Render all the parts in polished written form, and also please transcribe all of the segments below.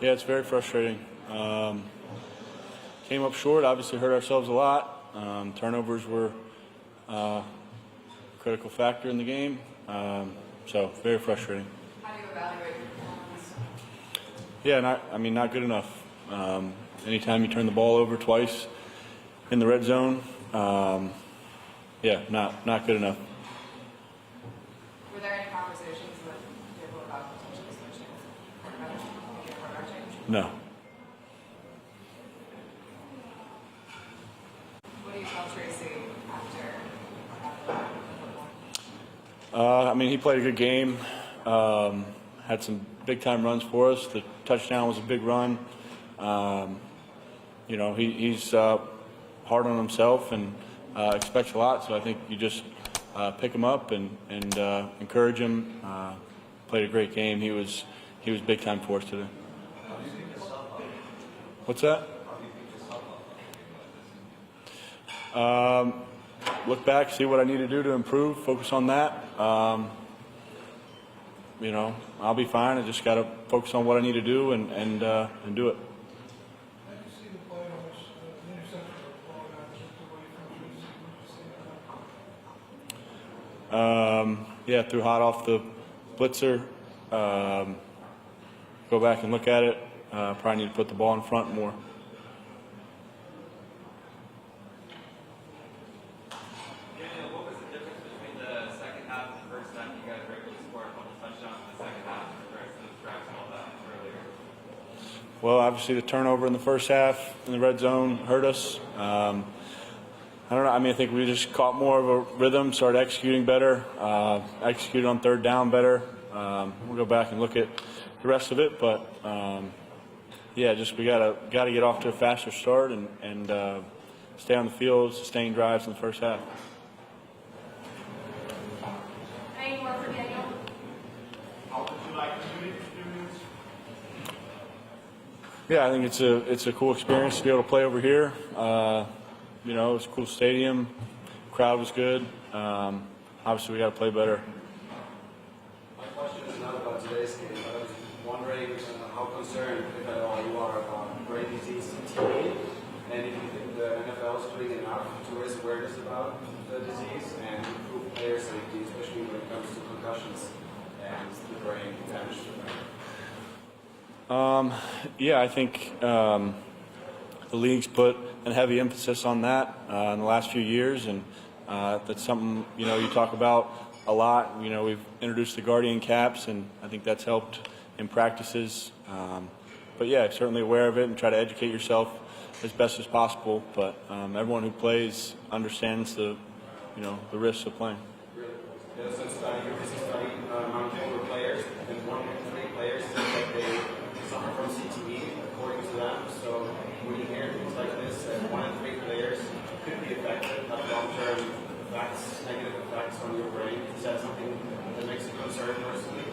Yeah, it's very frustrating. Came up short, obviously hurt ourselves a lot. Turnovers were a critical factor in the game, so very frustrating. How do you evaluate your performance? Yeah, not good enough. Anytime you turn the ball over twice in the red zone, not good enough. Were there any conversations with people about potentially switching quarterbacks to get a quarterback change? No. What do you tell Tracy after He played a good game. Had some big-time runs for us. The touchdown was a big run. He's hard on himself and expects a lot. So I think you just pick him up and encourage him. Played a great game. He was big-time for us today. What's that? Look back, see what I need to do to improve, focus on that. I'll be fine. I just got to focus on what I need to do and do it. Threw hot off the blitzer. Go back and look at it. Probably need to put the ball in front more. Well, obviously the turnover in the first half in the red zone hurt us. I don't know. I think we just caught more of a rhythm, started executing better, executed on third down better. We'll go back and look at the rest of it, but we gotta get off to a faster start and stay on the field, sustain drives in the first half. Any more for Daniel? How would you like the new experience? Yeah, I think it's a cool experience to be able to play over here. It's a cool stadium. Crowd was good. Obviously, we got to play better. My question is not about today's game, but I was wondering how concerned, if at all, you are about brain disease in TV, and if you think the NFL is doing enough to raise awareness about the disease and improve player safety, especially when it comes to concussions and the brain damage to the brain. I think the league's put a heavy emphasis on that in the last few years, and that's something you talk about a lot. We've introduced the Guardian caps, and I think that's helped in practices. Certainly aware of it and try to educate yourself as best as possible. But everyone who plays understands the risks of playing. There's a study, among older players, and 1 in 3 players say that they suffer from CTE, according to them. So when you hear things like this, 1 in 3 players could be affected, have long-term effects, negative effects on your brain. Is that something that makes you concerned personally?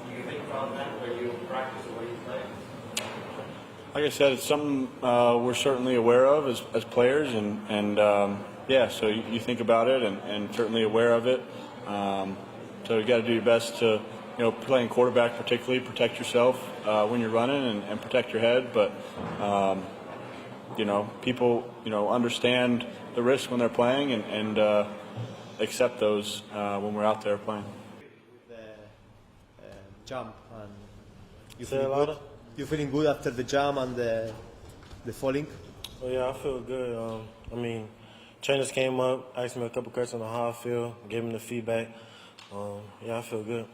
Do you think about that when you practice or when you play? Like I said, it's something we're certainly aware of as players, so you think about it and certainly aware of it. So you got to do your best to, playing quarterback particularly, protect yourself when you're running and protect your head. But, people, understand the risk when they're playing and accept those when we're out there playing. The jump, and you feeling good? You feeling good after the jump and the falling? Oh yeah, I feel good. Trainers came up, asked me a couple questions on how I feel, gave them the feedback. I feel good.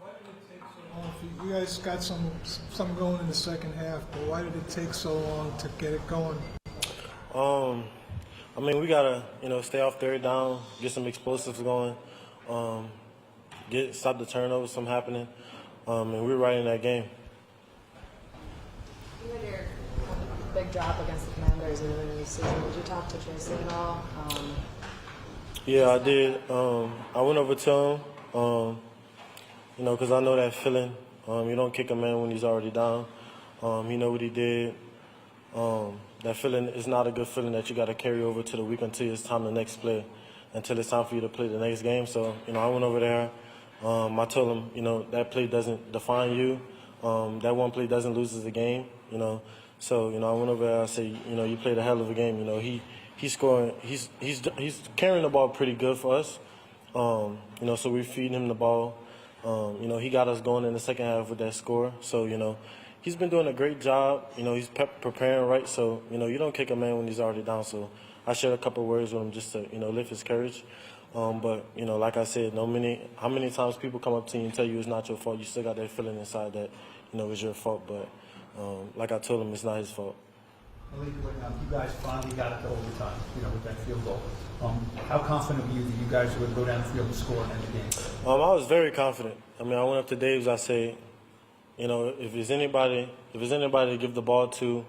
Why did it take so long? You guys got some going in the second half, but why did it take so long to get it going? We gotta, stay off third down, get some explosives going, stop the turnovers from happening, and we're right in that game. You had your big drop against the Panthers earlier in the season. Did you talk to Tracy at all? Yeah, I did. I went over to him, because I know that feeling. You don't kick a man when he's already down. He know what he did. That feeling is not a good feeling that you got to carry over to the week until it's time the next play, until it's time for you to play the next game. So, I went over there. I told him, that play doesn't define you. that one play doesn't lose us the game, you know. So, you know, I went over there, I said, you know, you played a hell of a game. You know, he's scoring, he's carrying the ball pretty good for us. You know, so we're feeding him the ball. You know, he got us going in the second half with that score. So, you know, he's been doing a great job. You know, he's preparing right. So, you know, you don't kick a man when he's already down. So I shared a couple of words with him just to, you know, lift his courage. But, you know, like I said, how many times people come up to you and tell you it's not your fault, you still got that feeling inside that, you know, it's your fault. But like I told him, it's not his fault. Malik, you guys finally got it to overtime, you know, with that field goal. How confident were you that you guys were going to go down the field and score and end the game? I was very confident. I mean, I went up to Dave's, I said, you know, if there's anybody to give the ball to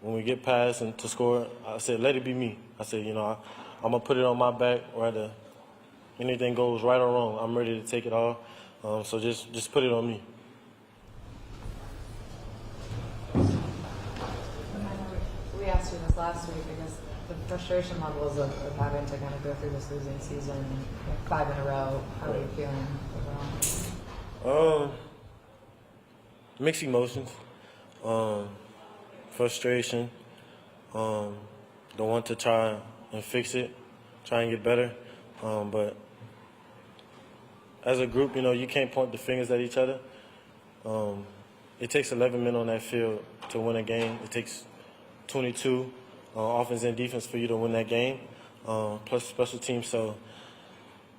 when we get past and to score, I said, let it be me. I said, you know, I'm going to put it on my back, whether anything goes right or wrong, I'm ready to take it all. So just put it on me. We asked you this last week because the frustration levels of having to kind of go through this losing season, 5 in a row. How are you feeling overall? Mixed emotions, frustration, don't want to try and fix it, try and get better, but as a group, you know, you can't point the fingers at each other. It takes 11 men on that field to win a game. It takes 22 offense and defense for you to win that game, plus special teams. So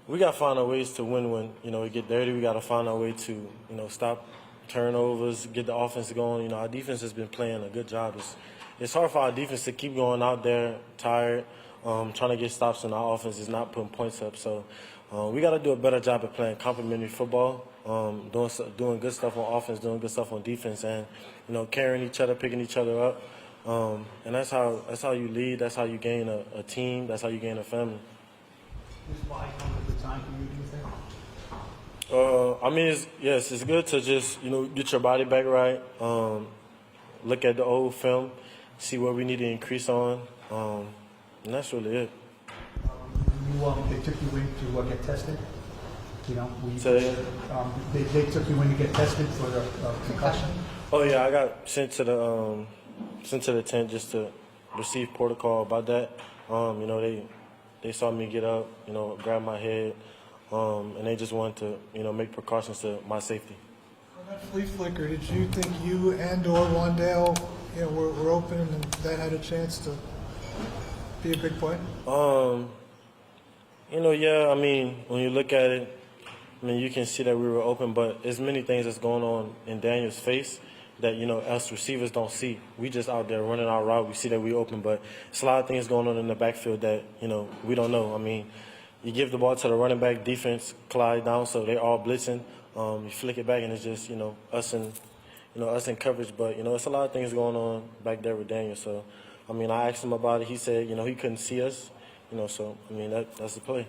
we got to find our ways to win when, you know, we get dirty. We got to find our way to, you know, stop turnovers, get the offense going. You know, our defense has been playing a good job. It's hard for our defense to keep going out there tired, trying to get stops, and our offense is not putting points up. So we got to do a better job at playing complementary football, doing good stuff on offense, doing good stuff on defense, and, you know, carrying each other, picking each other up. And that's how you lead. That's how you gain a team. That's how you gain a family. This why come at the time for you, do you think? I mean, it's good to just, you know, get your body back right, look at the old film, see what we need to increase on, and that's really it. They took you in to get tested. You know, they took you in to get tested for the concussion. Oh yeah, I got sent to the tent just to receive protocol about that. You know, they saw me get up, you know, grab my head, and they just wanted to, you know, make precautions to my safety. On that flea flicker, did you think you and/or Wandale, you know, were open and that had a chance to be a big play? You know, yeah. I mean, when you look at it, I mean, you can see that we were open, but there's many things that's going on in Daniel's face that, you know, us receivers don't see. We just out there running our route. We see that we open, but it's a lot of things going on in the backfield that, you know, we don't know. I mean, you give the ball to the running back, defense collide down, so they're all blitzing. You flick it back, and it's just, you know, us in coverage. But, you know, it's a lot of things going on back there with Daniel. So, I mean, I asked him about it. He said, you know, he couldn't see us. You know, so, I mean, that's the play.